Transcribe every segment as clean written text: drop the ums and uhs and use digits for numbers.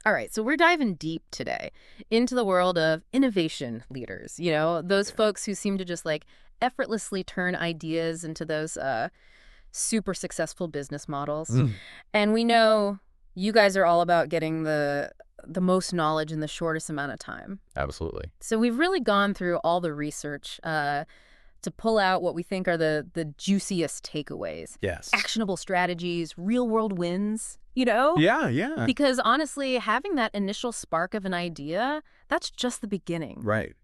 All right, so we're diving deep today into the world of innovation leaders, those folks who seem to just like effortlessly turn ideas into those super successful business models. Mm, And we know you guys are all about getting the most knowledge in the shortest amount of time. absolutely. So we've really gone through all the research to pull out what we think are the juiciest takeaways, Yes. actionable strategies, real world wins. Yeah, yeah. Because honestly, having that initial spark of an idea, that's just the beginning. Right.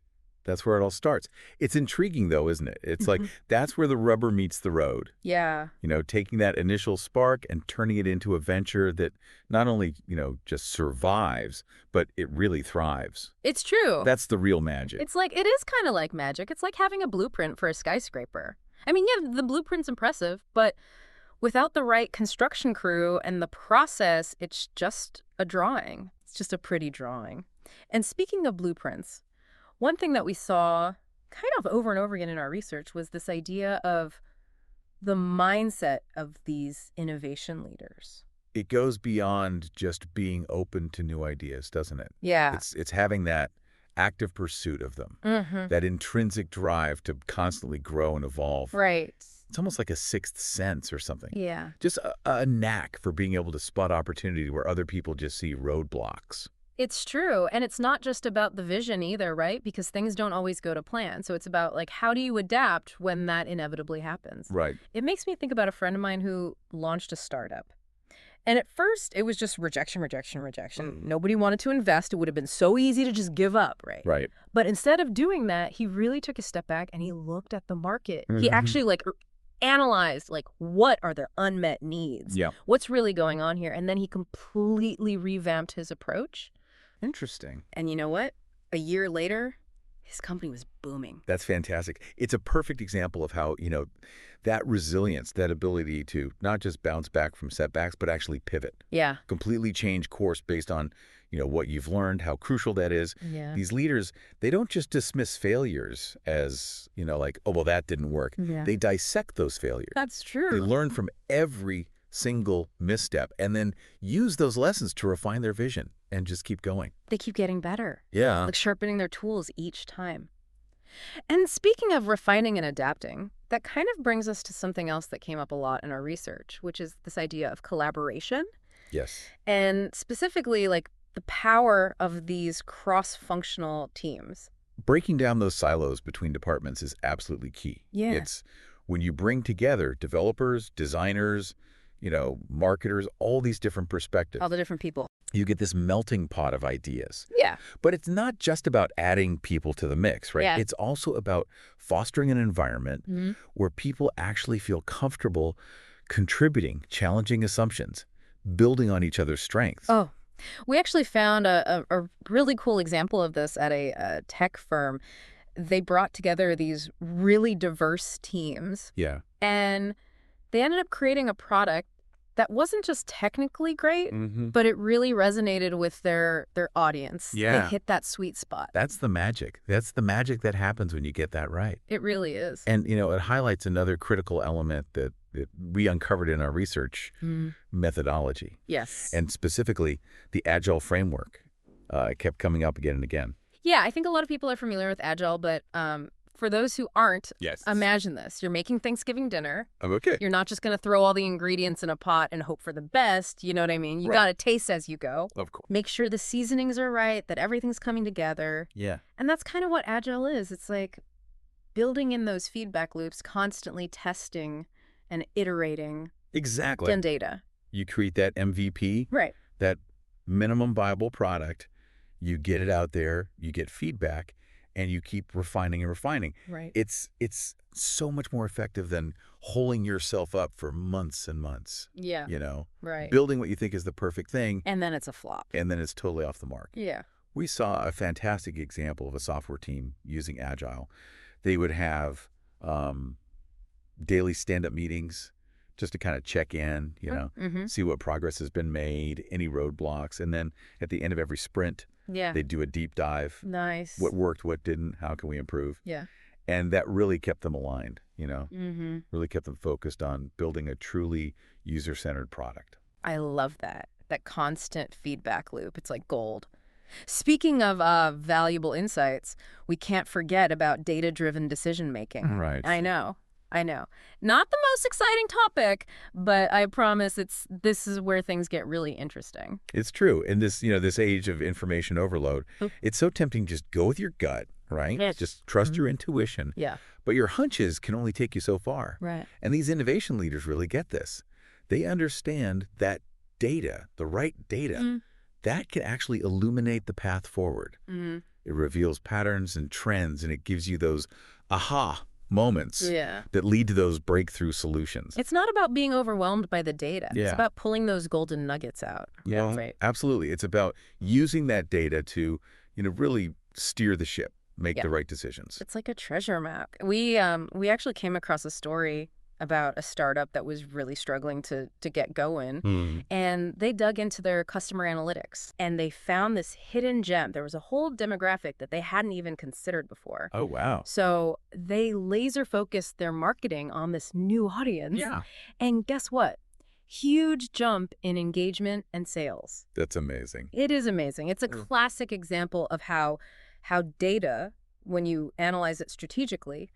That's where it all starts. It's intriguing, though, isn't it? It's like Mhm. that's where the rubber meets the road. Yeah, Taking that initial spark and turning it into a venture that not only, just survives, but it really thrives. it's true. That's the real magic. It is kind of like magic. It's like having a blueprint for a skyscraper. I mean, yeah, the blueprint's impressive, but without the right construction crew and the process, it's just a drawing. It's just a pretty drawing. And speaking of blueprints, one thing that we saw kind of over and over again in our research was this idea of the mindset of these innovation leaders. It goes beyond just being open to new ideas, doesn't it? Yeah. It's having that active pursuit of them, Mm-hmm. that intrinsic drive to constantly grow and evolve. Right. It's almost like a sixth sense or something. Yeah. Just a knack for being able to spot opportunity where other people just see roadblocks. It's true. And it's not just about the vision either, right? Because things don't always go to plan. So it's about like, how do you adapt when that inevitably happens? Right. It makes me think about a friend of mine who launched a startup. And at first, it was just rejection, rejection, rejection. Nobody wanted to invest. It would have been so easy to just give up, right? Right. But instead of doing that, he really took a step back and he looked at the market. He Mhm. actually analyzed what are their unmet needs? Yeah. What's really going on here? And then he completely revamped his approach. Interesting. And you know what? A year later, his company was booming. That's fantastic. It's a perfect example of how, that resilience, that ability to not just bounce back from setbacks, but actually pivot, Yeah. completely change course based on, what you've learned, how crucial that is. Yeah. These leaders, they don't just dismiss failures as, like, oh, well, that didn't work. Yeah. They dissect those failures. That's They true. learn from every single misstep and then use those lessons to refine their vision and just keep going. They keep getting better, Yeah. like sharpening their tools each time. And speaking of refining and adapting, that kind of brings us to something else that came up a lot in our research, which is this idea of collaboration Yes. and specifically like the power of these cross-functional teams. Breaking down those silos between departments is absolutely key. Yeah. It's when you bring together developers, designers, marketers, all these different perspectives, All the different people. you get this melting pot of ideas. Yeah. But it's not just about adding people to the mix, right? Yeah. It's also about fostering an environment Mhm. where people actually feel comfortable contributing, challenging assumptions, building on each other's strengths. Oh, we actually found a really cool example of this at a tech firm. They brought together these really diverse teams, Yeah. and they ended up creating a product that wasn't just technically great, Mm-hmm. but it really resonated with their audience. Yeah. They hit that sweet spot. That's the magic. That's the magic that happens when you get that right. It really is. And, it highlights another critical element that we uncovered in our research, methodology, Yes. and specifically the agile framework. It kept coming up again and again. Yeah, I think a lot of people are familiar with Agile, but for those who aren't, Yes. imagine this. You're making Thanksgiving dinner. I'm okay. You're not just going to throw all the ingredients in a pot and hope for the best. You know what I mean? You Right. got to taste as you go. Of course. Make sure the seasonings are right, that everything's coming together. Yeah. And that's kind of what Agile is. It's like building in those feedback loops, constantly testing and iterating Exactly. on data. You create that MVP, Right. that minimum viable product. You get it out there, you get feedback, and you keep refining and refining. Right. It's so much more effective than holding yourself up for months and months, Yeah. Right. building what you think is the perfect thing, And then it's a flop. and then it's totally off the mark. Yeah. We saw a fantastic example of a software team using Agile. They would have daily stand-up meetings just to kind of check in, Mm-hmm. see what progress has been made, any roadblocks, and then at the end of every sprint, Yeah. they'd do a deep dive. Nice. What worked, what didn't, how can we improve? Yeah. And that really kept them aligned, Mm-hmm. really kept them focused on building a truly user-centered product. I love that. that constant feedback loop. It's like gold. Speaking of valuable insights, we can't forget about data-driven decision-making. Right. I know. I know. Not the most exciting topic, but I promise this is where things get really interesting. It's true. In this, this age of information overload, Mm. it's so tempting to just go with your gut, right? Yes. Just trust Mhm. your intuition. Yeah. But your hunches can only take you so far. Right. And these innovation leaders really get this. They understand that data, the right data, Mm. that can actually illuminate the path forward. Mm. It reveals patterns and trends, and it gives you those aha moments Yeah. that lead to those breakthrough solutions. It's not about being overwhelmed by the data. It's Yeah. about pulling those golden nuggets out. Yeah, Right. absolutely. It's about using that data to, really steer the ship, make Yeah. the right decisions. It's like a treasure map. We actually came across a story about a startup that was really struggling to get going. Hmm. And they dug into their customer analytics and they found this hidden gem. There was a whole demographic that they hadn't even considered before. Oh, wow. So they laser focused their marketing on this new audience. Yeah. And guess what? Huge jump in engagement and sales. That's amazing. It is amazing. It's a classic example of how data, when you analyze it strategically,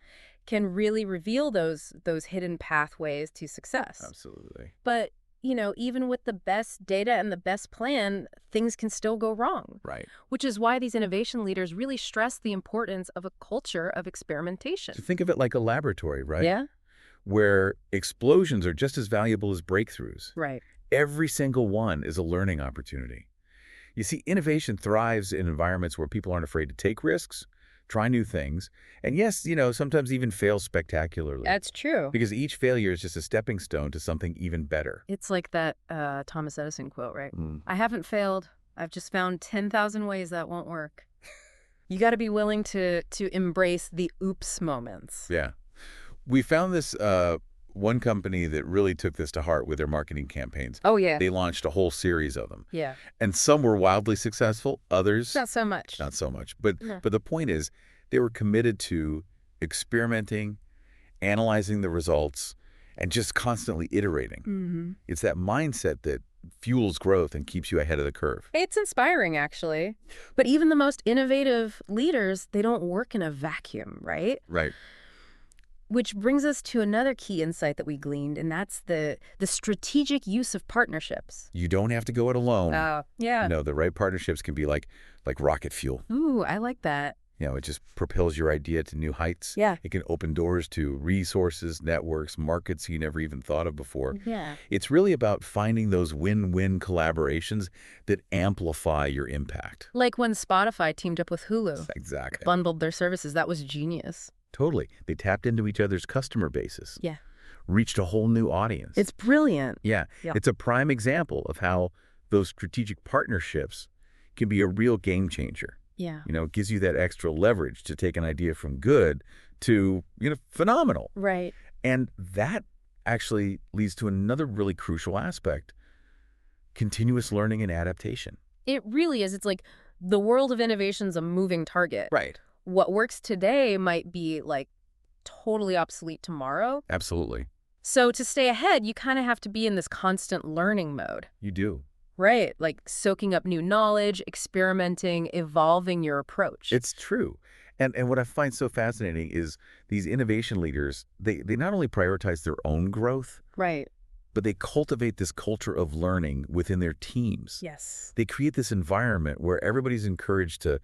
can really reveal those hidden pathways to success. Absolutely. But, even with the best data and the best plan, things can still go wrong. Right. Which is why these innovation leaders really stress the importance of a culture of experimentation. So think of it like a laboratory, right? Yeah? Where explosions are just as valuable as breakthroughs. Right. Every single one is a learning opportunity. You see, innovation thrives in environments where people aren't afraid to take risks, try new things, and yes, sometimes even fail spectacularly. That's true. Because each failure is just a stepping stone to something even better. It's like that Thomas Edison quote, right? Mm. I haven't failed. I've just found 10,000 ways that won't work. You got to be willing to embrace the oops moments. Yeah. We found this one company that really took this to heart with their marketing campaigns. Oh, yeah. They launched a whole series of them. Yeah. And some were wildly successful, others Not so much. not so much. But No. but the point is, they were committed to experimenting, analyzing the results, and just constantly iterating. Mm-hmm. It's that mindset that fuels growth and keeps you ahead of the curve. It's inspiring, actually. But even the most innovative leaders, they don't work in a vacuum, right? Right. Which brings us to another key insight that we gleaned, and that's the strategic use of partnerships. You don't have to go it alone. Yeah. No, the right partnerships can be like rocket fuel. Ooh, I like that. It just propels your idea to new heights. Yeah. It can open doors to resources, networks, markets you never even thought of before. Yeah. It's really about finding those win-win collaborations that amplify your impact. Like when Spotify teamed up with Hulu, Exactly. bundled their services. That was genius. Totally. They tapped into each other's customer bases. Yeah. Reached a whole new audience. It's brilliant. Yeah. Yeah. It's a prime example of how those strategic partnerships can be a real game changer. Yeah. It gives you that extra leverage to take an idea from good to, phenomenal. Right. And that actually leads to another really crucial aspect: continuous learning and adaptation. It really is. It's like the world of innovation's a moving target. Right. What works today might be like totally obsolete tomorrow. Absolutely. So to stay ahead, you kind of have to be in this constant learning mode. You do. Right. Like soaking up new knowledge, experimenting, evolving your approach. It's true. And what I find so fascinating is these innovation leaders, they not only prioritize their own growth, right. but they cultivate this culture of learning within their teams. Yes. They create this environment where everybody's encouraged to,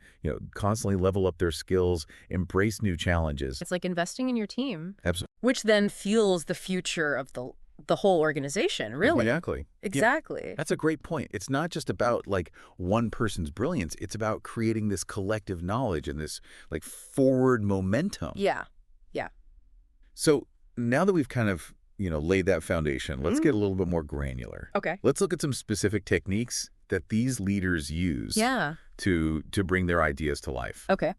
constantly level up their skills, embrace new challenges. It's like investing in your team, Absolutely. which then fuels the future of the whole organization, really. Exactly. Exactly. Yeah, that's a great point. It's not just about one person's brilliance. It's about creating this collective knowledge and this forward momentum. Yeah. Yeah. So now that we've kind of, laid that foundation, let's get a little bit more granular. Okay. Let's look at some specific techniques that these leaders use Yeah. to bring their ideas to life. Okay.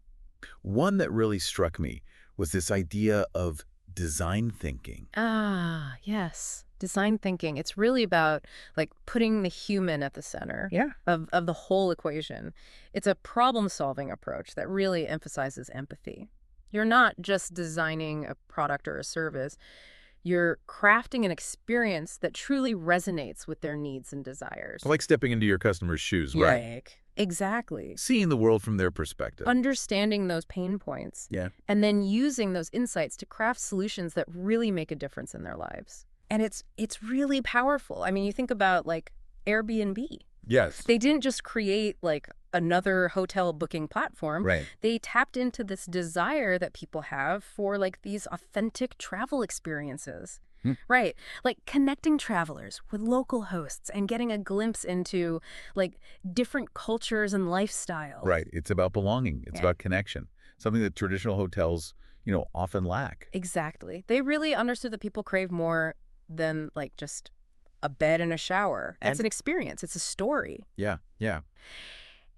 One that really struck me was this idea of design thinking. Ah, yes. Design thinking. It's really about putting the human at the center of the whole equation. It's a problem-solving approach that really emphasizes empathy. You're not just designing a product or a service. You're crafting an experience that truly resonates with their needs and desires. Like stepping into your customer's shoes, right? Exactly. Seeing the world from their perspective. Understanding those pain points. Yeah. And then using those insights to craft solutions that really make a difference in their lives. And it's really powerful. I mean, you think about like Airbnb. Yes. They didn't just create like another hotel booking platform. Right. They tapped into this desire that people have for like these authentic travel experiences. Right. Like connecting travelers with local hosts and getting a glimpse into like different cultures and lifestyles. Right. It's about belonging. It's about connection. Something that traditional hotels, often lack. Exactly. They really understood that people crave more than like just a bed and a shower. It's an experience. It's a story. Yeah. Yeah.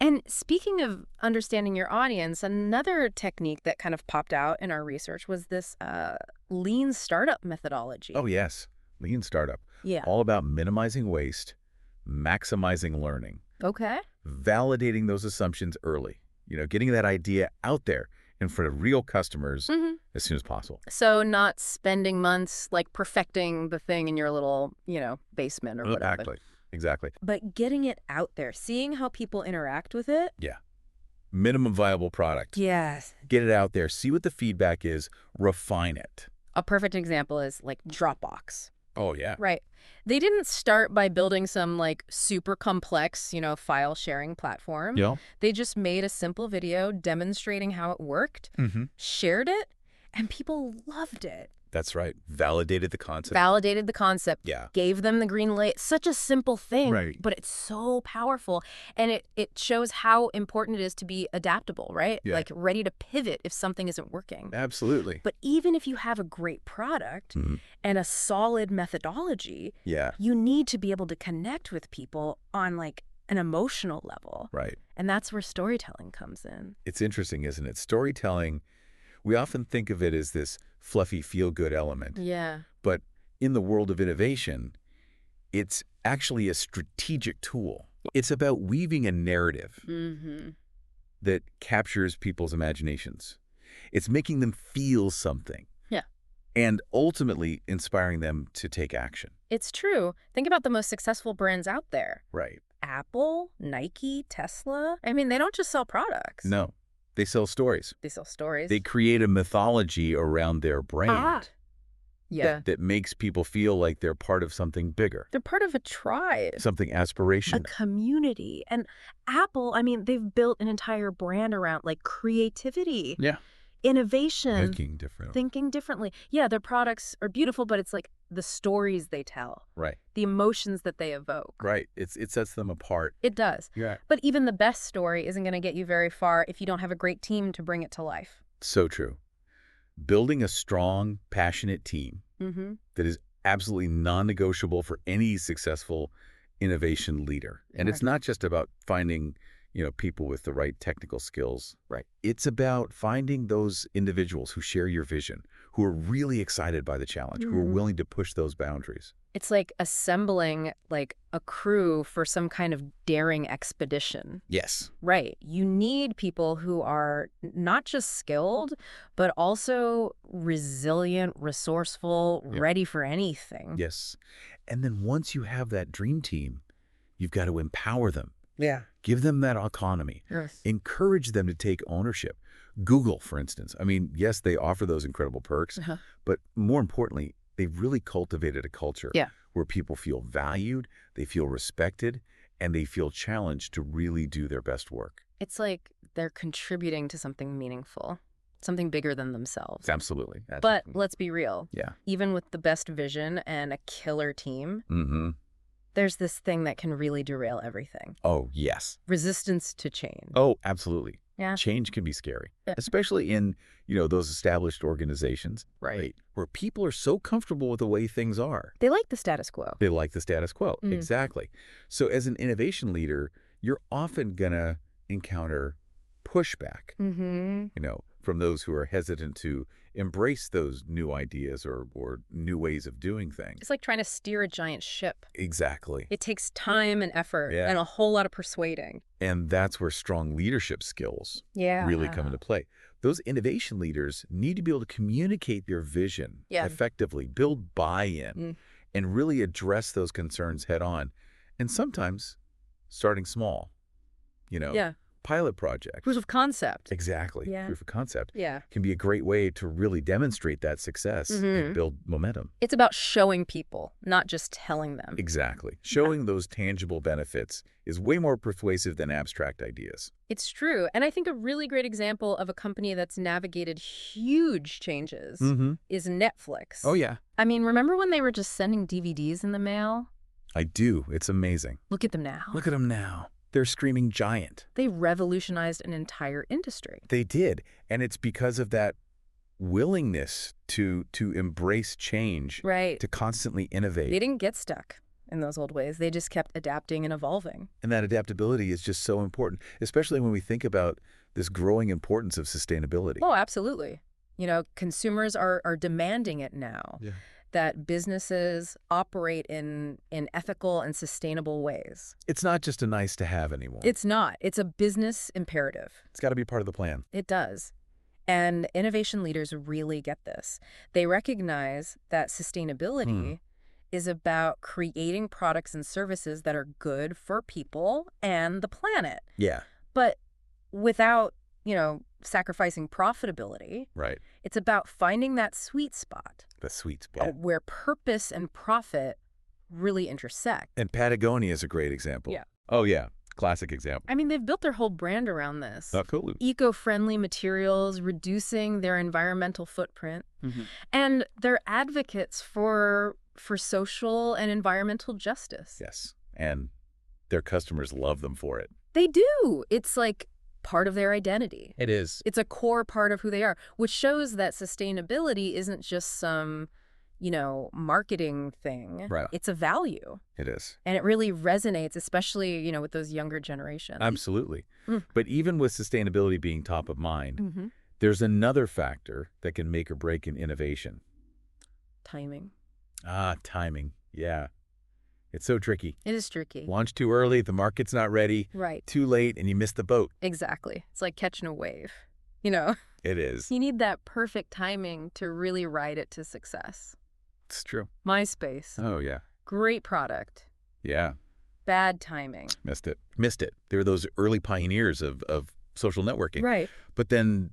And speaking of understanding your audience, another technique that kind of popped out in our research was this lean startup methodology. Oh, yes. Lean startup. Yeah. All about minimizing waste, maximizing learning, Okay. validating those assumptions early, getting that idea out there in front of real customers as soon as possible. So not spending months like perfecting the thing in your little, basement or whatever. Exactly. But getting it out there, seeing how people interact with it. Yeah. Minimum viable product. Yes. Get it out there. See what the feedback is. Refine it. A perfect example is like Dropbox. Oh, yeah. Right. They didn't start by building some like super complex, file sharing platform. Yeah. They just made a simple video demonstrating how it worked, shared it, and people loved it. That's right. Validated the concept. Validated the concept. Yeah. Gave them the green light. Such a simple thing, Right. but it's so powerful. And it shows how important it is to be adaptable, right? Yeah. Like ready to pivot if something isn't working. Absolutely. But even if you have a great product and a solid methodology, Yeah. you need to be able to connect with people on like an emotional level. Right. And that's where storytelling comes in. It's interesting, isn't it? Storytelling, we often think of it as this fluffy feel-good element. Yeah. But in the world of innovation, it's actually a strategic tool. It's about weaving a narrative that captures people's imaginations. It's making them feel something. Yeah. And ultimately inspiring them to take action. It's true. Think about the most successful brands out there. Right. Apple, Nike, Tesla. I mean, they don't just sell products. No. They sell stories. They sell stories. They create a mythology around their brand Yeah. that makes people feel like they're part of something bigger, They're part of a tribe, something a aspirational. community. And Apple, I mean, they've built an entire brand around like creativity, Yeah. innovation, Thinking differently. differently. Yeah, their products are beautiful, but it's like the stories they tell, Right. the emotions that they evoke. Right. It sets them apart. It does. Yeah. But even the best story isn't going to get you very far if you don't have a great team to bring it to life. So true. Building a strong, passionate team Mm-hmm. that is absolutely non-negotiable for any successful innovation leader. And it's not just about finding, people with the right technical skills. Right. It's about finding those individuals who share your vision, who are really excited by the challenge, who are willing to push those boundaries. It's like assembling like a crew for some kind of daring expedition. Yes. Right. You need people who are not just skilled, but also resilient, resourceful, ready for anything. Yes. And then once you have that dream team, you've got to empower them. Yeah. Give them that autonomy. Yes. Encourage them to take ownership. Google, for instance. I mean, yes, they offer those incredible perks, but more importantly, they've really cultivated a culture where people feel valued, they feel respected, and they feel challenged to really do their best work. It's like they're contributing to something meaningful, something bigger than themselves. Absolutely. But let's be real. Yeah. Even with the best vision and a killer team, there's this thing that can really derail everything. Oh, yes. Resistance to change. Oh, absolutely. Yeah. Change can be scary, especially in, those established organizations. Right. Where people are so comfortable with the way things are. They like the status quo. They like the status quo. Exactly. So as an innovation leader, you're often going to encounter pushback, from those who are hesitant to embrace those new ideas or new ways of doing things. It's like trying to steer a giant ship. Exactly. It takes time and effort and a whole lot of persuading. And that's where strong leadership skills really come into play. Those innovation leaders need to be able to communicate their vision effectively, build buy-in, and really address those concerns head on. And sometimes starting small, pilot projects. Proof of concept. Exactly. Proof of concept Yeah. can be a great way to really demonstrate that success and build momentum. It's about showing people, not just telling them. Exactly. Showing those tangible benefits is way more persuasive than abstract ideas. It's true. And I think a really great example of a company that's navigated huge changes is Netflix. Oh, yeah. I mean, remember when they were just sending DVDs in the mail? I do. It's amazing. Look at them now. Look at them now. They're screaming giant. They revolutionized an entire industry. They did. And it's because of that willingness to embrace change, to constantly innovate. They didn't get stuck in those old ways. They just kept adapting and evolving. And that adaptability is just so important, especially when we think about this growing importance of sustainability. Oh, absolutely. Consumers are demanding it now. Yeah. That businesses operate in ethical and sustainable ways. It's not just a nice to have anymore. It's not. It's a business imperative. It's got to be part of the plan. It does. And innovation leaders really get this. They recognize that sustainability is about creating products and services that are good for people and the planet. Yeah. But without, sacrificing profitability. Right. It's about finding that sweet spot. The sweet spot. Where purpose and profit really intersect. And Patagonia is a great example. Yeah. Oh, yeah. Classic example. I mean, they've built their whole brand around this. Oh, cool. Eco-friendly materials, reducing their environmental footprint. And they're advocates for social and environmental justice. Yes. And their customers love them for it. They do. It's like part of their identity. It is. It's a core part of who they are, which shows that sustainability isn't just some, marketing thing. Right. It's a value. It is. And it really resonates, especially, with those younger generations. Absolutely. But even with sustainability being top of mind, there's another factor that can make or break an innovation. Timing. Timing. Yeah. It's so tricky. It is tricky. Launch too early, the market's not ready. Right. Too late, and you miss the boat. Exactly. It's like catching a wave, It is. You need that perfect timing to really ride it to success. It's true. MySpace. Oh, yeah. Great product. Yeah. Bad timing. Missed it. They were those early pioneers of social networking. Right. But then,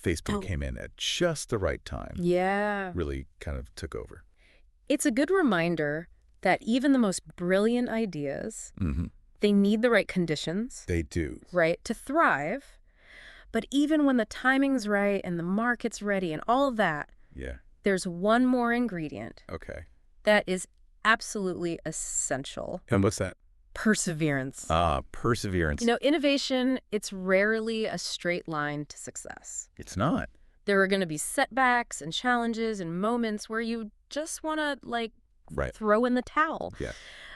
Facebook came in at just the right time. Yeah. Really kind of took over. It's a good reminder that even the most brilliant ideas, they need the right conditions. They do. Right, to thrive. But even when the timing's right and the market's ready and all of that, there's one more ingredient. Okay. That is absolutely essential. And what's that? Perseverance. Perseverance. Innovation, it's rarely a straight line to success. It's not. There are going to be setbacks and challenges and moments where you just want to, throw in the towel. Yeah.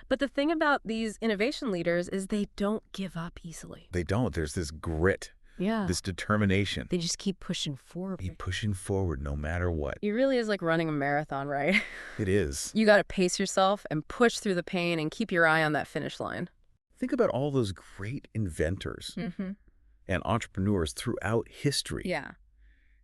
But the thing about these innovation leaders is they don't give up easily. They don't. There's this grit. Yeah. This determination. They just keep pushing forward. Keep pushing forward no matter what. It really is like running a marathon, right? It is. You got to pace yourself and push through the pain and keep your eye on that finish line. Think about all those great inventors and entrepreneurs throughout history. Yeah.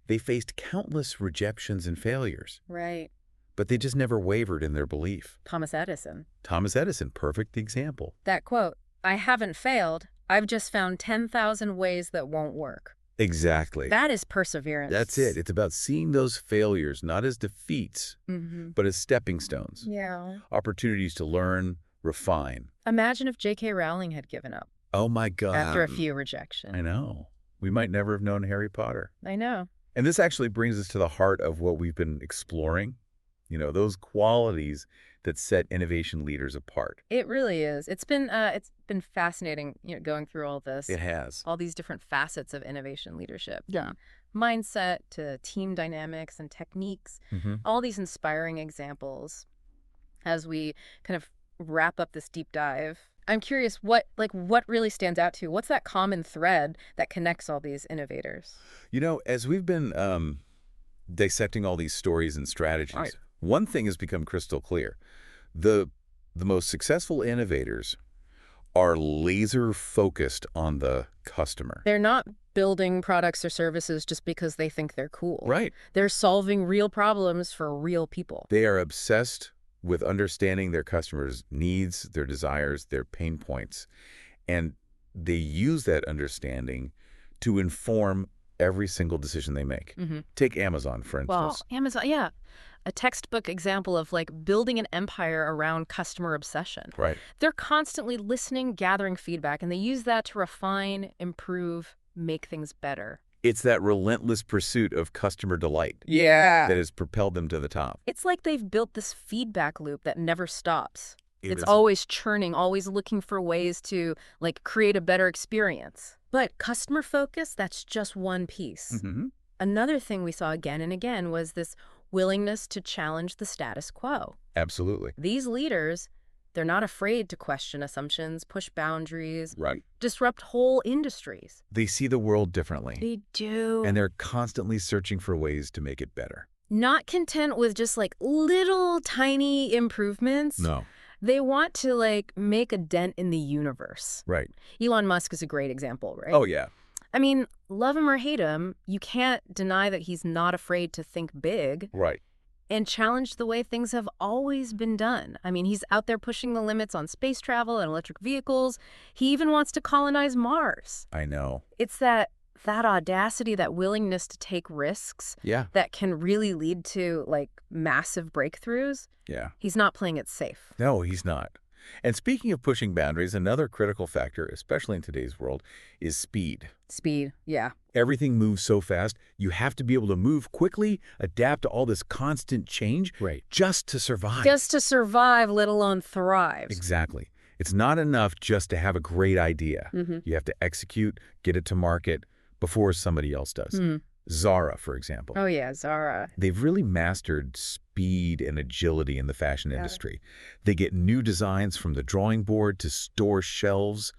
They faced countless rejections and failures. Right. But they just never wavered in their belief. Thomas Edison. Thomas Edison, perfect example. That quote, "I haven't failed. I've just found 10,000 ways that won't work." Exactly. That is perseverance. That's it. It's about seeing those failures not as defeats, but as stepping stones. Yeah. Opportunities to learn, refine. Imagine if J.K. Rowling had given up. Oh, my God. After a few rejections. I know. We might never have known Harry Potter. I know. And this actually brings us to the heart of what we've been exploring. Those qualities that set innovation leaders apart. It really is. It's been fascinating, going through all this. It has. All these different facets of innovation leadership. Yeah. Mindset to team dynamics and techniques. All these inspiring examples as we kind of wrap up this deep dive. I'm curious, what really stands out to you? What's that common thread that connects all these innovators? As we've been dissecting all these stories and strategies, one thing has become crystal clear. The most successful innovators are laser focused on the customer. They're not building products or services just because they think they're cool. Right. They're solving real problems for real people. They are obsessed with understanding their customers' needs, their desires, their pain points, and they use that understanding to inform every single decision they make. Take Amazon, for Well, instance. Amazon, yeah. A textbook example of building an empire around customer obsession. Right. They're constantly listening, gathering feedback, and they use that to refine, improve, make things better. It's that relentless pursuit of customer delight that has propelled them to the top. It's like they've built this feedback loop that never stops. It It's is- always churning, always looking for ways to create a better experience. But customer focus, that's just one piece. Another thing we saw again and again was this willingness to challenge the status quo. Absolutely. These leaders, they're not afraid to question assumptions, push boundaries, Right. disrupt whole industries. They see the world differently, They do. and they're constantly searching for ways to make it better. Not content with just little tiny improvements. No. They want to make a dent in the universe. Right. Elon Musk is a great example, right? Oh, yeah. I mean, love him or hate him, you can't deny that he's not afraid to think big Right. and challenge the way things have always been done. I mean, he's out there pushing the limits on space travel and electric vehicles. He even wants to colonize Mars. I know. It's that audacity, that willingness to take risks Yeah. that can really lead to massive breakthroughs. Yeah. He's not playing it safe. No, he's not. And speaking of pushing boundaries, another critical factor, especially in today's world, is speed. Speed, yeah. Everything moves so fast, you have to be able to move quickly, adapt to all this constant change just to survive. Just to survive, let alone thrive. Exactly. It's not enough just to have a great idea. You have to execute, get it to market before somebody else does. Zara, for example. Oh, yeah, Zara. They've really mastered speed and agility in the fashion industry. They get new designs from the drawing board to store shelves,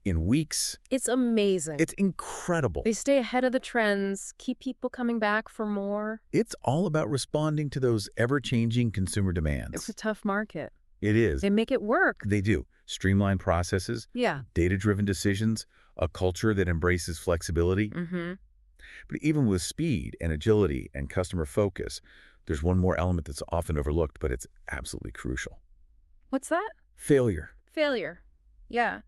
in weeks. It's amazing. It's incredible. They stay ahead of the trends, keep people coming back for more. It's all about responding to those ever-changing consumer demands. It's a tough market. It is. They make it work. They do. Streamlined processes, Yeah. data-driven decisions, a culture that embraces flexibility. But even with speed and agility and customer focus, there's one more element that's often overlooked, but it's absolutely crucial. What's that? Failure. Failure. Yeah.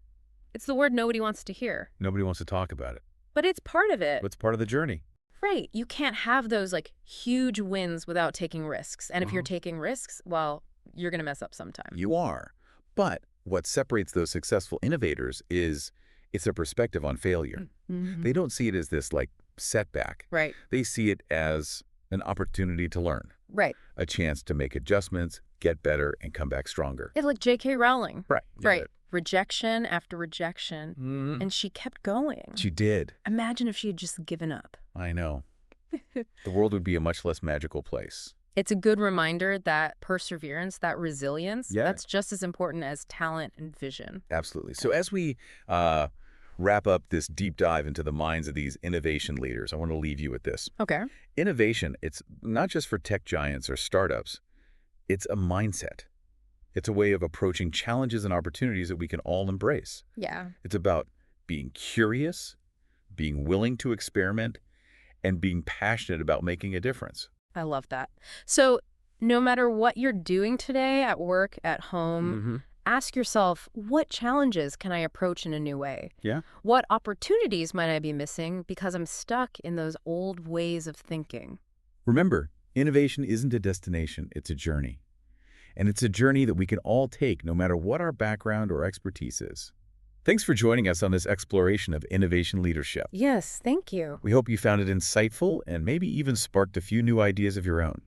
It's the word nobody wants to hear. Nobody wants to talk about it. But it's part of it. It's part of the journey. Right. You can't have those huge wins without taking risks. And if you're taking risks, well, you're going to mess up sometime. You are. But what separates those successful innovators is it's a perspective on failure. They don't see it as this setback. Right. They see it as an opportunity to learn, Right. a chance to make adjustments, get better, and come back stronger. It's like J.K. Rowling. Right. Right. Rejection after rejection. And she kept going. She did. Imagine if she had just given up. I know. The world would be a much less magical place. It's a good reminder that perseverance, that resilience, Yeah. that's just as important as talent and vision. Absolutely. So as we wrap up this deep dive into the minds of these innovation leaders, I want to leave you with this. Okay. Innovation, it's not just for tech giants or startups. It's a mindset. It's a way of approaching challenges and opportunities that we can all embrace. Yeah. It's about being curious, being willing to experiment, and being passionate about making a difference. I love that. So no matter what you're doing today at work, at home, ask yourself, what challenges can I approach in a new way? Yeah. What opportunities might I be missing because I'm stuck in those old ways of thinking? Remember, innovation isn't a destination, it's a journey. And it's a journey that we can all take no matter what our background or expertise is. Thanks for joining us on this exploration of innovation leadership. Yes, thank you. We hope you found it insightful and maybe even sparked a few new ideas of your own.